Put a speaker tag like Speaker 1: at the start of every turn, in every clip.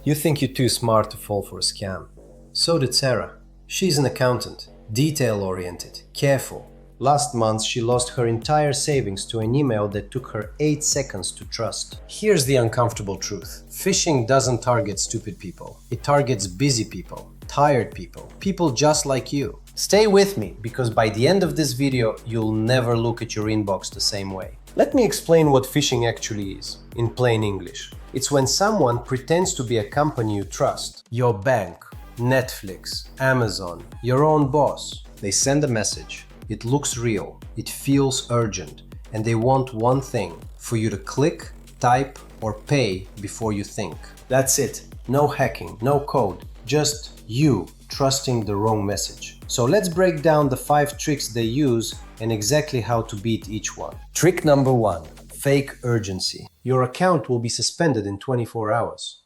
Speaker 1: You think you're too smart to fall for a scam. So did Sarah. She's an accountant, detail-oriented, careful. Last month, she lost her entire savings to an email that took her 8 seconds to trust. Here's the uncomfortable truth. Phishing doesn't target stupid people. It targets busy people, tired people, people just like you. Stay with me, because by the end of this video, you'll never look at your inbox the same way. Let me explain what phishing actually is, in plain English. It's when someone pretends to be a company you trust. Your bank, Netflix, Amazon, your own boss. They send a message. It looks real, it feels urgent, and they want one thing: for you to click, type, or pay before you think. That's it. No hacking, no code, just you trusting the wrong message. So let's break down the 5 tricks they use and exactly how to beat each one. Trick number 1. Fake urgency. Your account will be suspended in 24 hours.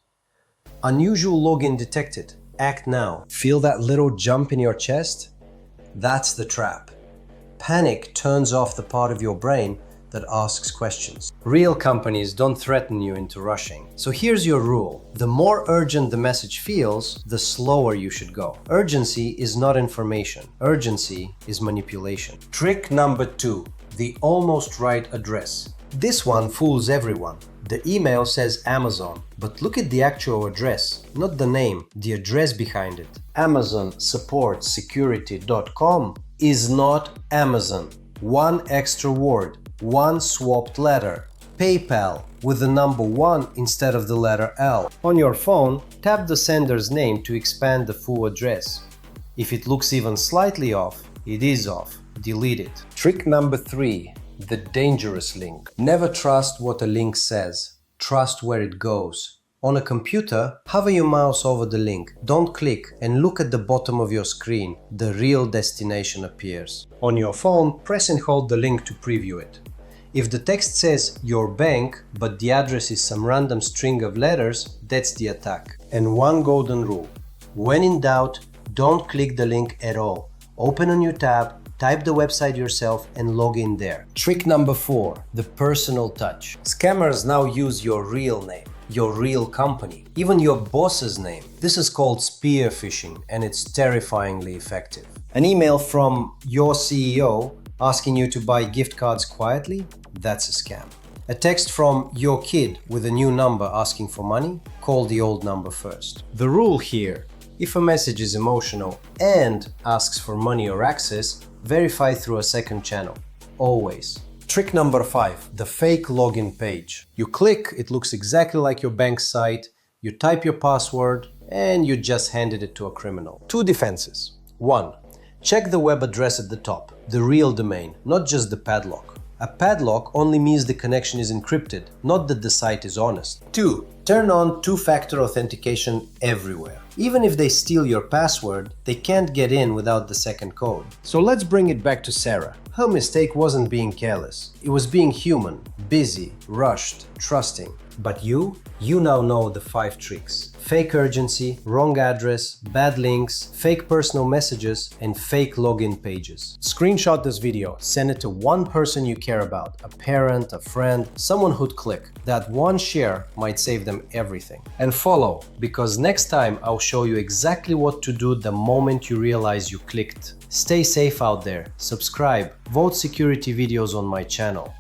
Speaker 1: Unusual login detected. Act now. Feel that little jump in your chest? That's the trap. Panic turns off the part of your brain that asks questions. Real companies don't threaten you into rushing. So here's your rule. The more urgent the message feels, the slower you should go. Urgency is not information. Urgency is manipulation. Trick number 2. The almost right address. This one fools everyone. The email says Amazon, but look at the actual address, not the name, the address behind it. AmazonSupportSecurity.com is not Amazon. One extra word, one swapped letter. PayPal with the number 1 instead of the letter L. On your phone, tap the sender's name to expand the full address. If it looks even slightly off, it is off. Delete it. Trick number 3. The dangerous link. Never trust what a link says. Trust where it goes. On a computer, hover your mouse over the link. Don't click and look at the bottom of your screen. The real destination appears. On your phone, press and hold the link to preview it. If the text says your bank, but the address is some random string of letters, that's the attack. And one golden rule. When in doubt, don't click the link at all. Open a new tab, type the website yourself and log in there. Trick number 4. The personal touch. Scammers now use your real name, your real company, even your boss's name. This is called spear phishing, and it's terrifyingly effective. An email from your CEO asking you to buy gift cards quietly? That's a scam. A text from your kid with a new number asking for money? Call the old number first. The rule here: if a message is emotional and asks for money or access, verify through a second channel. Always. Trick number 5. The fake login page. You click, it looks exactly like your bank site, you type your password, and you just handed it to a criminal. 2 defenses. 1. Check the web address at the top, the real domain, not just the padlock. A padlock only means the connection is encrypted, not that the site is honest. 2. Turn on 2-factor authentication everywhere. Even if they steal your password, they can't get in without the second code. So let's bring it back to Sarah. Her mistake wasn't being careless. It was being human, busy, rushed, trusting. But you now know the 5 tricks. Fake urgency, wrong address, bad links, fake personal messages, and fake login pages. Screenshot this video, send it to one person you care about, a parent, a friend, someone who'd click. That one share might save them everything. And follow, because next time I'll show you exactly what to do the moment you realize you clicked. Stay safe out there, subscribe, vote security videos on my channel.